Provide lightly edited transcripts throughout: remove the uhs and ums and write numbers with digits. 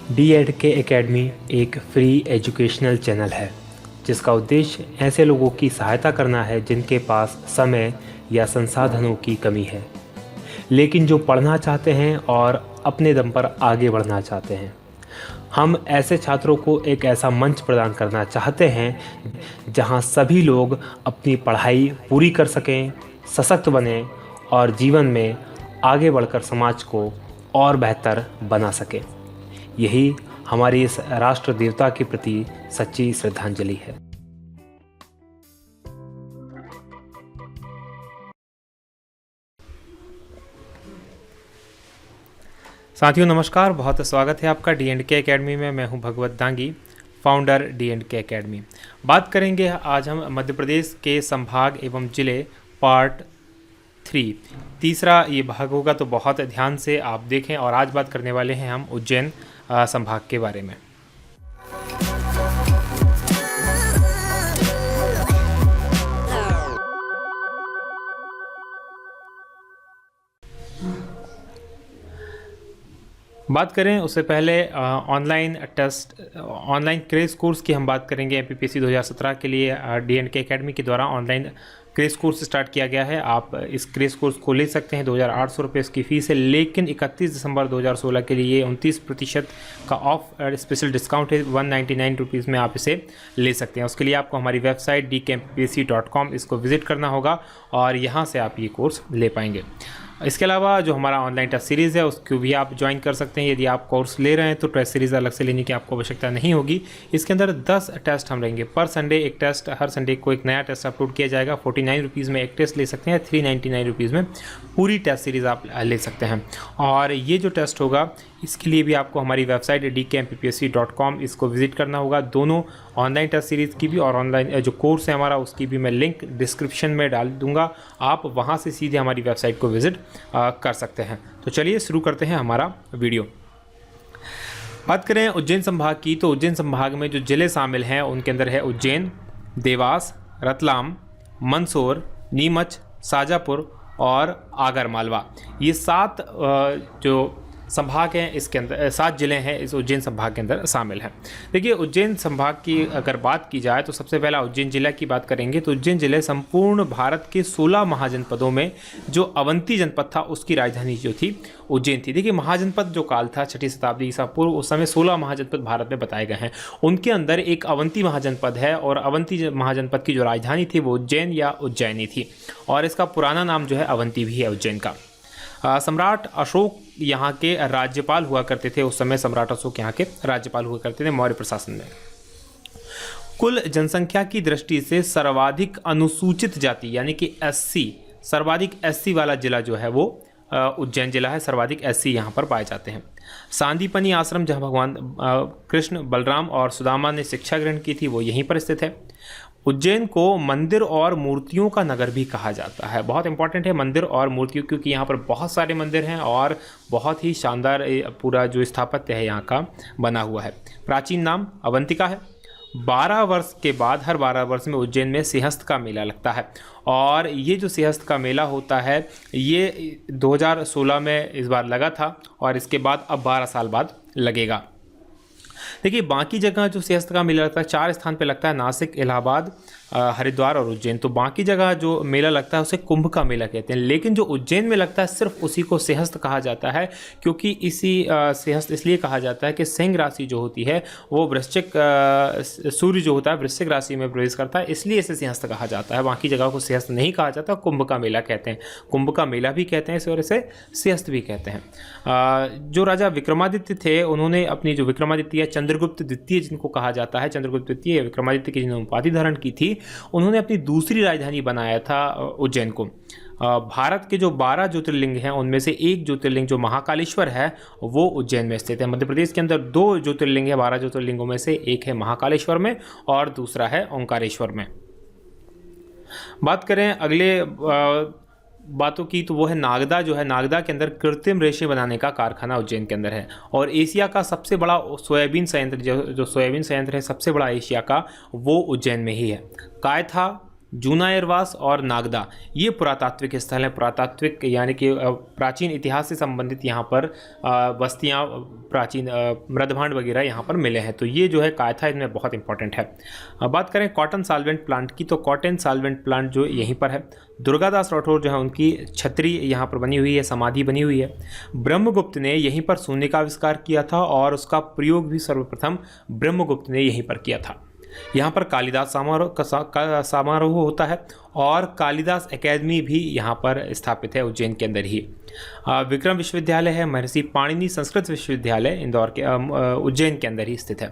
डी.एड.के academy एक free educational channel है जिसका उद्देश्य ऐसे लोगों की सहायता करना है जिनके पास समय या संसाधनों की कमी है, लेकिन जो पढ़ना चाहते हैं और अपने दम पर आगे बढ़ना चाहते हैं। हम ऐसे छात्रों को एक ऐसा मंच प्रदान करना चाहते हैं जहां सभी लोग अपनी पढ़ाई पूरी कर सकें, सशक्त बनें और जीवन में आगे बढ़कर समाज को और बेहतर बना सकें। यही हमारी इस राष्ट्र देवता के प्रति सच्ची श्रद्धांजलि है। साथियों नमस्कार, बहुत स्वागत है आपका डी.एड.के एकेडमी में। मैं हूं भगवत दांगी, फाउंडर डी.एड.के एकेडमी। बात करेंगे आज हम मध्य प्रदेश के संभाग एवं जिले पार्ट 3, तीसरा ये भाग होगा, तो बहुत ध्यान से आप देखें। और आज बात करने वाले हैं हम उज्जैन संभाग के बारे में। बात करें उससे पहले ऑनलाइन क्रेश कोर्स की हम बात करेंगे। एमपीपीएससी 2017 के लिए डी.एड.के एकेडमी के द्वारा ऑनलाइन क्रेश कोर्स स्टार्ट किया गया है। आप इस क्रेश कोर्स को ले सकते हैं। 2,800 रुपये इसकी फ़ीस है, लेकिन 31 दिसंबर 2016 के लिए 29% का ऑफ स्पेशल डिस्काउंट है। 199 रुपीज़ में आप इसे ले सकते हैं। उसके लिए आपको हमारी वेबसाइट dkmpsc.com इसको विज़िट करना होगा और यहाँ से आप ये कोर्स ले पाएंगे। इसके अलावा जो हमारा ऑनलाइन टेस्ट सीरीज़ है उसको भी आप ज्वाइन कर सकते हैं। यदि आप कोर्स ले रहे हैं तो टेस्ट सीरीज़ अलग से लेने की आपको आवश्यकता नहीं होगी। इसके अंदर 10 टेस्ट हम लेंगे पर संडे, एक टेस्ट। हर संडे को एक नया टेस्ट अपलोड किया जाएगा। 49 रुपीज़ में एक टेस्ट ले सकते हैं, 399 रुपीज़ में पूरी टेस्ट सीरीज़ आप ले सकते हैं। और ये जो टेस्ट होगा इसके लिए भी आपको हमारी वेबसाइट dkmpsc.com इसको विज़िट करना होगा। दोनों ऑनलाइन टेस्ट सीरीज़ की भी और ऑनलाइन जो कोर्स है हमारा उसकी भी मैं लिंक डिस्क्रिप्शन में डाल दूंगा। आप वहां से सीधे हमारी वेबसाइट को विज़िट कर सकते हैं। तो चलिए शुरू करते हैं हमारा वीडियो। बात करें उज्जैन संभाग की, तो उज्जैन संभाग में जो ज़िले शामिल हैं उनके अंदर है उज्जैन, देवास, रतलाम, मंदसौर, नीमच, शाजापुर और आगरमालवा। ये 7 जो संभाग हैं, इसके अंदर 7 ज़िले हैं इस उज्जैन संभाग के अंदर शामिल हैं। देखिए उज्जैन संभाग की अगर बात की जाए तो सबसे पहला उज्जैन जिला की बात करेंगे। तो उज्जैन जिले संपूर्ण भारत के 16 महाजनपदों में जो अवंती जनपद था उसकी राजधानी जो थी उज्जैन थी। देखिए महाजनपद जो काल था 6ठी शताब्दी ईसा पूर्व, उस समय 16 महाजनपद भारत में बताए गए हैं। उनके अंदर एक अवंती महाजनपद है और अवंती महाजनपद की जो राजधानी थी वो उज्जैन या उज्जैनी थी और इसका पुराना नाम जो है अवंती भी है उज्जैन का। सम्राट अशोक यहाँ के राज्यपाल हुआ करते थे। उस समय सम्राट अशोक यहाँ के राज्यपाल हुआ करते थे मौर्य प्रशासन में। कुल जनसंख्या की दृष्टि से सर्वाधिक अनुसूचित जाति यानी कि SC, सर्वाधिक SC वाला जिला जो है वो उज्जैन जिला है। सर्वाधिक SC यहाँ पर पाए जाते हैं। सांदीपनी आश्रम जहाँ भगवान कृष्ण, बलराम और सुदामा ने शिक्षा ग्रहण की थी वो यहीं पर स्थित है। उज्जैन को मंदिर और मूर्तियों का नगर भी कहा जाता है। बहुत इंपॉर्टेंट है मंदिर और मूर्तियों, क्योंकि यहाँ पर बहुत सारे मंदिर हैं और बहुत ही शानदार पूरा जो स्थापत्य है यहाँ का बना हुआ है। प्राचीन नाम अवंतिका है। 12 वर्ष के बाद हर 12 वर्ष में उज्जैन में सिंहस्थ का मेला लगता है और ये जो सिंहस्थ का मेला होता है ये 2016 में इस बार लगा था और इसके बाद अब 12 साल बाद लगेगा। देखिए बाकी जगह जो सिंहस्थ का मेला लगता है 4 स्थान पे लगता है, नासिक, इलाहाबाद, हरिद्वार और उज्जैन। तो बाकी जगह जो मेला लगता है उसे कुंभ का मेला कहते हैं, लेकिन जो उज्जैन में लगता है सिर्फ उसी को सिंहस्थ कहा जाता है, क्योंकि इसी सिंहस्थ इसलिए कहा जाता है कि सिंह राशि जो होती है वो वृश्चिक, सूर्य जो होता है वृश्चिक राशि में प्रवेश करता है, इसलिए इसे सिंहस्थ कहा जाता है। बाकी जगह को सिंहस्थ नहीं कहा जाता, कुंभ का मेला कहते हैं। कुंभ का मेला भी कहते हैं इसे और इसे सिंहस्थ भी कहते हैं। जो राजा विक्रमादित्य थे उन्होंने अपनी जो विक्रमादित्य या चंद्रगुप्त द्वितीय जिनको कहा जाता है, चंद्रगुप्त द्वितीय विक्रमादित्य की जिन्होंने उपाधि धारण की थी, उन्होंने अपनी दूसरी राजधानी बनाया था उज्जैन को। भारत के जो 12 ज्योतिर्लिंग हैं उनमें से एक ज्योतिर्लिंग जो महाकालेश्वर है वो उज्जैन में स्थित है। मध्य प्रदेश के अंदर 2 ज्योतिर्लिंग है, 12 ज्योतिर्लिंगों में से एक है महाकालेश्वर में और दूसरा है ओंकारेश्वर में। बात करें अगले बातों की तो वो है नागदा। जो है नागदा के अंदर कृत्रिम रेशे बनाने का कारखाना उज्जैन के अंदर है और एशिया का सबसे बड़ा सोयाबीन संयंत्र जो सोयाबीन संयंत्र है सबसे बड़ा एशिया का वो उज्जैन में ही है। कायथा, जूनायरवास और नागदा, ये पुरातात्विक स्थल हैं। पुरातात्विक यानी कि प्राचीन इतिहास से संबंधित यहाँ पर बस्तियाँ, प्राचीन मृदभांड वगैरह यहाँ पर मिले हैं। तो ये जो है कायथा इनमें बहुत इंपॉर्टेंट है। अब बात करें कॉटन सॉल्वेंट प्लांट की, तो कॉटन सॉल्वेंट प्लांट जो यहीं पर है। दुर्गादास राठौर जो है उनकी छतरी यहाँ पर बनी हुई है, समाधि बनी हुई है। ब्रह्मगुप्त ने यहीं पर सोने का आविष्कार किया था और उसका प्रयोग भी सर्वप्रथम ब्रह्मगुप्त ने यहीं पर किया था। यहाँ पर कालिदास का समारोह होता है और कालिदास एकेडमी भी यहाँ पर स्थापित है उज्जैन के अंदर ही। विक्रम विश्वविद्यालय है, महर्षि पाणिनि संस्कृत विश्वविद्यालय इंदौर के उज्जैन के अंदर ही स्थित है।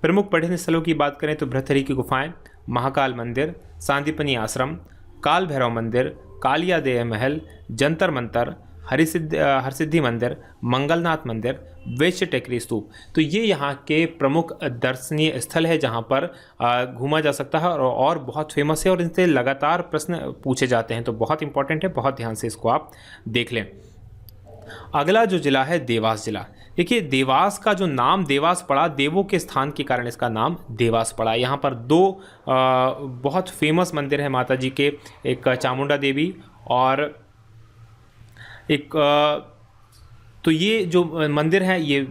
प्रमुख पर्यटन स्थलों की बात करें तो भृतहरि की गुफाएं, महाकाल मंदिर, सांदीपनी आश्रम, काल भैरव मंदिर, कालियादेव महल, जंतर मंतर, हरसिद्धि मंदिर, मंगलनाथ मंदिर, वैश्य टेकरी स्तूप। तो ये यहाँ के प्रमुख दर्शनीय स्थल है जहाँ पर घूमा जा सकता है और बहुत फेमस है और इनसे लगातार प्रश्न पूछे जाते हैं। तो बहुत इंपॉर्टेंट है, बहुत ध्यान से इसको आप देख लें। अगला जो जिला है देवास जिला। देखिए देवास का जो नाम देवास पड़ा, देवों के स्थान के कारण इसका नाम देवास पड़ा। यहाँ पर दो बहुत फेमस मंदिर है माता जी के, एक चामुंडा देवी और एक तो ये जो मंदिर है ये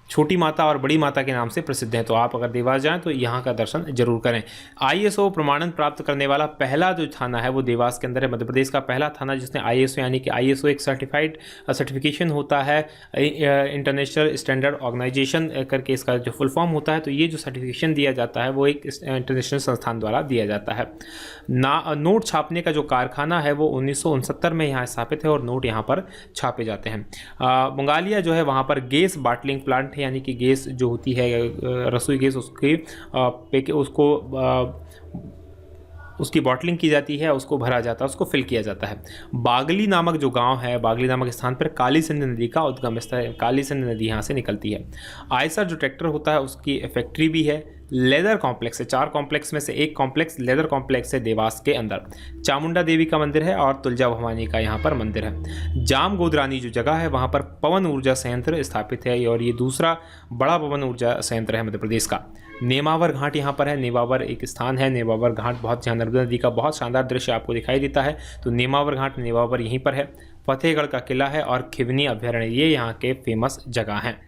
छोटी माता और बड़ी माता के नाम से प्रसिद्ध है। तो आप अगर देवास जाएं तो यहाँ का दर्शन जरूर करें। ISO प्रमाणन प्राप्त करने वाला पहला जो थाना है वो देवास के अंदर है। मध्य प्रदेश का पहला थाना जिसने ISO यानी कि ISO एक सर्टिफिकेशन होता है, इंटरनेशनल स्टैंडर्ड ऑर्गेनाइजेशन करके इसका जो फुल फॉर्म होता है। तो ये जो सर्टिफिकेशन दिया जाता है वो एक इंटरनेशनल संस्थान द्वारा दिया जाता है। नोट छापने का जो कारखाना है वो 1969 में यहाँ स्थापित है और नोट यहाँ पर छापे जाते हैं। बंगालिया जो है वहाँ पर गैस बाटलिंग प्लांट यानी कि गैस जो होती है रसोई गैस उसकी बॉटलिंग की जाती है, उसको भरा जाता है, उसको फिल किया जाता है। बागली नामक जो गांव है, बागली नामक स्थान पर काली सिंध नदी का उद्गम स्थल है। काली सिंध नदी यहाँ से निकलती है। आयसर जो ट्रैक्टर होता है उसकी फैक्ट्री भी है। लेदर कॉम्प्लेक्स है, 4 कॉम्प्लेक्स में से एक कॉम्प्लेक्स लेदर कॉम्प्लेक्स है देवास के अंदर। चामुंडा देवी का मंदिर है और तुलजा भवानी का यहाँ पर मंदिर है। जाम गोदरानी जो जगह है वहाँ पर पवन ऊर्जा संयंत्र स्थापित है और ये दूसरा बड़ा पवन ऊर्जा संयंत्र है मध्य प्रदेश का। नेमावर घाट यहाँ पर है। नेमावर एक स्थान है, नेमावर घाट बहुत, जहाँ नर्मदा नदी का बहुत शानदार दृश्य आपको दिखाई देता है। तो नेमावर घाट, नेमावर यहीं पर है। फतेहगढ़ का किला है और खिवनी अभ्यारण्य, ये यहाँ के फेमस जगह हैं।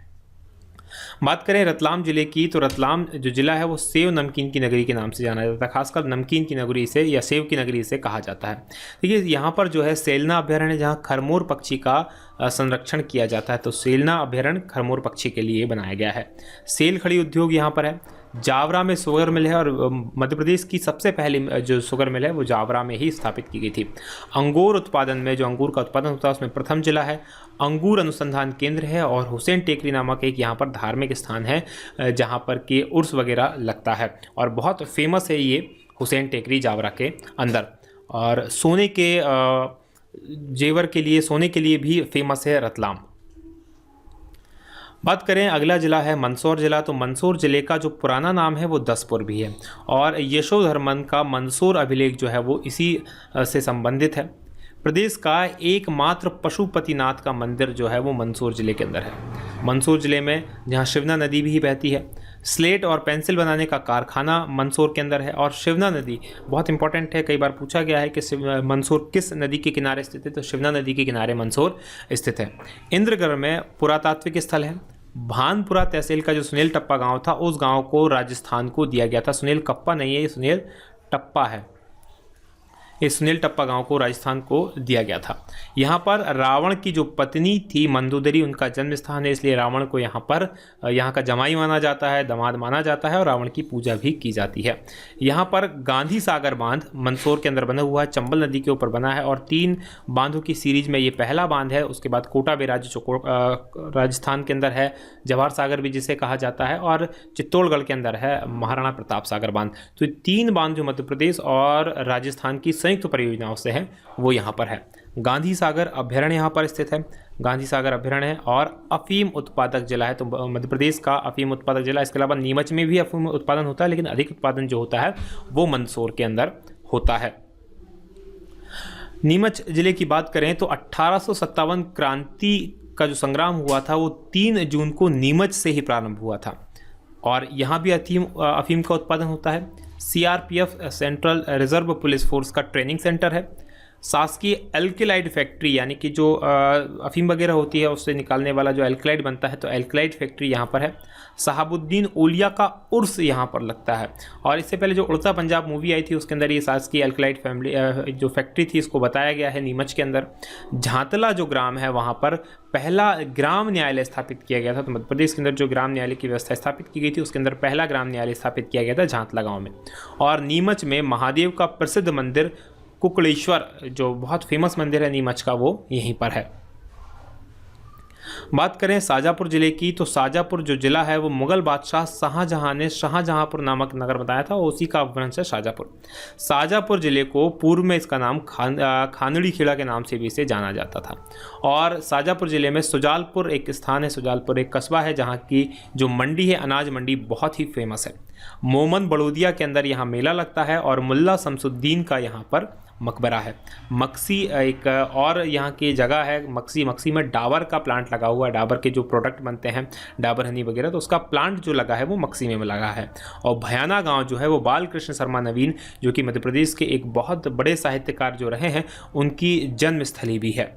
बात करें रतलाम जिले की, तो रतलाम जो जिला है वो सेव नमकीन की नगरी के नाम से जाना जाता है। खासकर नमकीन की नगरी से या सेव की नगरी से कहा जाता है। देखिए यहाँ पर जो है सेलना अभ्यारण्य, जहाँ खरमोर पक्षी का संरक्षण किया जाता है। तो सेलना अभ्यारण्य खरमोर पक्षी के लिए बनाया गया है। सेल खड़ी उद्योग यहाँ पर है। जावरा में शुगर मिल है और मध्य प्रदेश की सबसे पहली जो शुगर मिल है वो जावरा में ही स्थापित की गई थी। अंगूर उत्पादन में, जो अंगूर का उत्पादन होता है उसमें प्रथम जिला है। अंगूर अनुसंधान केंद्र है और हुसैन टेकरी नामक एक यहाँ पर धार्मिक स्थान है जहाँ पर कि उर्स वगैरह लगता है और बहुत फेमस है ये हुसैन टेकरी जावरा के अंदर। और सोने के जेवर के लिए, सोने के लिए भी फेमस है रतलाम। बात करें अगला जिला है मंदसौर जिला। तो मंदसौर जिले का जो पुराना नाम है वो दसपुर भी है और यशोधर्मन का मंदसौर अभिलेख जो है वो इसी से संबंधित है। प्रदेश का एकमात्र पशुपतिनाथ का मंदिर जो है वो मंदसौर जिले के अंदर है। मंदसौर जिले में जहाँ शिवना नदी भी बहती है। स्लेट और पेंसिल बनाने का कारखाना मंदसौर के अंदर है और शिवना नदी बहुत इंपॉर्टेंट है। कई बार पूछा गया है कि मंदसौर किस नदी के किनारे स्थित है, तो शिवना नदी के किनारे मंदसौर स्थित है। इंद्रगढ़ में पुरातात्विक स्थल है। भानपुरा तहसील का जो सुनील टप्पा गांव था उस गांव को राजस्थान को दिया गया था। सुनील कप्पा नहीं है, ये सुनील टप्पा है। इस सुनील टप्पा गांव को राजस्थान को दिया गया था। यहाँ पर रावण की जो पत्नी थी मंदोदरी, उनका जन्म स्थान है, इसलिए रावण को यहाँ पर यहाँ का जमाई माना जाता है, दामाद माना जाता है और रावण की पूजा भी की जाती है। यहाँ पर गांधी सागर बांध मंदसौर के अंदर बना हुआ है, चंबल नदी के ऊपर बना है और 3 बांधों की सीरीज में ये पहला बांध है। उसके बाद कोटा बैराज जो राजस्थान के अंदर है, जवाहर सागर भी जिसे कहा जाता है, और चित्तौड़गढ़ के अंदर है महाराणा प्रताप सागर बांध। तो 3 बांध जो मध्य प्रदेश और राजस्थान की संयुक्त परियोजनाओं से है वो यहाँ पर है। गांधी सागर अभ्यारण्य यहाँ पर स्थित है। गांधी सागर अभ्यारण्य है और अफीम उत्पादक जिला है। तो मध्य प्रदेश का अफीम उत्पादक जिला। इसके अलावा नीमच में भी अफीम उत्पादन होता है, लेकिन अधिक उत्पादन जो होता है वो मंदसौर के अंदर होता है। नीमच जिले की बात करें तो 1857 क्रांति का जो संग्राम हुआ था वो 3 जून को नीमच से ही प्रारंभ हुआ था और यहाँ भी अफीम का उत्पादन होता है। CRPF central reserve police force का ट्रेनिंग सेंटर है। शासकीय एल्केलाइड फैक्ट्री, यानी कि जो अफीम वगैरह होती है उससे निकालने वाला जो एल्केलाइड बनता है, तो एल्केलाइड फैक्ट्री यहाँ पर है। शहाबुद्दीन ओलिया का उर्स यहाँ पर लगता है। और इससे पहले जो उड़ता पंजाब मूवी आई थी उसके अंदर ये शासकीय एल्केलाइड फैमिली जो फैक्ट्री थी इसको बताया गया है नीमच के अंदर। झांतला जो ग्राम है वहाँ पर पहला ग्राम न्यायालय स्थापित किया गया था। तो मध्य प्रदेश के अंदर जो ग्राम न्यायालय की व्यवस्था स्थापित की गई थी उसके अंदर पहला ग्राम न्यायालय स्थापित किया गया था झांतला गाँव में। और नीमच में महादेव का प्रसिद्ध मंदिर कुकड़ेश्वर, जो बहुत फेमस मंदिर है नीमच का, वो यहीं पर है। बात करें शाहजहाँपुर जिले की, तो शाहजहाँपुर जो जिला है वो मुगल बादशाह शाहजहाँ ने शाहजहाँपुर नामक नगर बताया था, उसी का अपभ्रंश है शाहजहाँपुर। शाहजहाँपुर जिले को पूर्व में इसका नाम खानड़ी खेड़ा के नाम से भी इसे जाना जाता था। और शाहजहाँपुर जिले में सुजालपुर एक स्थान है, सुजालपुर एक कस्बा है जहाँ की जो मंडी है, अनाज मंडी, बहुत ही फेमस है। मोमन बड़ौदिया के अंदर यहाँ मेला लगता है और मुल्ला शमसुद्दीन का यहाँ पर मकबरा है। मक्सी एक और यहाँ की जगह है, मक्सी में डाबर का प्लांट लगा हुआ है। डाबर के जो प्रोडक्ट बनते हैं, डाबर हनी वगैरह, तो उसका प्लांट जो लगा है वो मक्सी में लगा है। और भयाना गांव जो है वो बाल कृष्ण शर्मा नवीन, जो कि मध्य प्रदेश के एक बहुत बड़े साहित्यकार जो रहे हैं, उनकी जन्मस्थली भी है।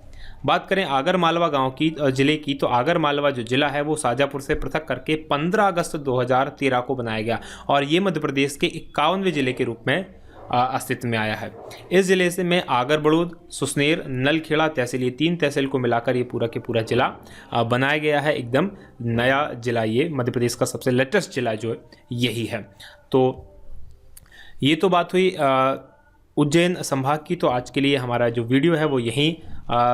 बात करें आगर मालवा गांव की, जिले की, तो आगर मालवा जो जिला है वो शाहजहाँपुर से पृथक करके 15 अगस्त 2013 को बनाया गया और ये मध्य प्रदेश के 51वें जिले के रूप में अस्तित्व में आया है। इस जिले से में आगर बड़ौद, सुसनेर, नलखेड़ा तहसील, ये 3 तहसील को मिलाकर ये पूरा के पूरा जिला बनाया गया है। एकदम नया जिला, ये मध्य प्रदेश का सबसे लेटेस्ट जिला जो यही है। तो ये तो बात हुई उज्जैन संभाग की। तो आज के लिए हमारा जो वीडियो है वो यहीं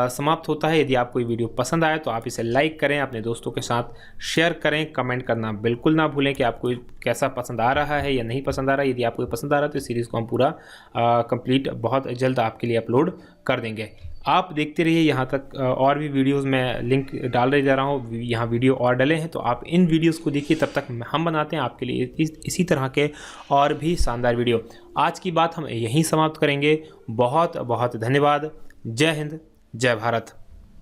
समाप्त होता है। यदि आपको ये वीडियो पसंद आए तो आप इसे लाइक करें, अपने दोस्तों के साथ शेयर करें, कमेंट करना बिल्कुल ना भूलें कि आपको कैसा पसंद आ रहा है या नहीं पसंद आ रहा है। यदि आपको पसंद आ रहा है तो इस सीरीज़ को हम पूरा कंप्लीट बहुत जल्द आपके लिए अपलोड कर देंगे। आप देखते रहिए यहाँ तक, और भी वीडियोस मैं लिंक डाल जा रहा हूँ, यहाँ वीडियो और डले हैं, तो आप इन वीडियोस को देखिए। तब तक हम बनाते हैं आपके लिए इसी तरह के और भी शानदार वीडियो। आज की बात हम यहीं समाप्त करेंगे। बहुत बहुत धन्यवाद। जय हिंद, जय भारत।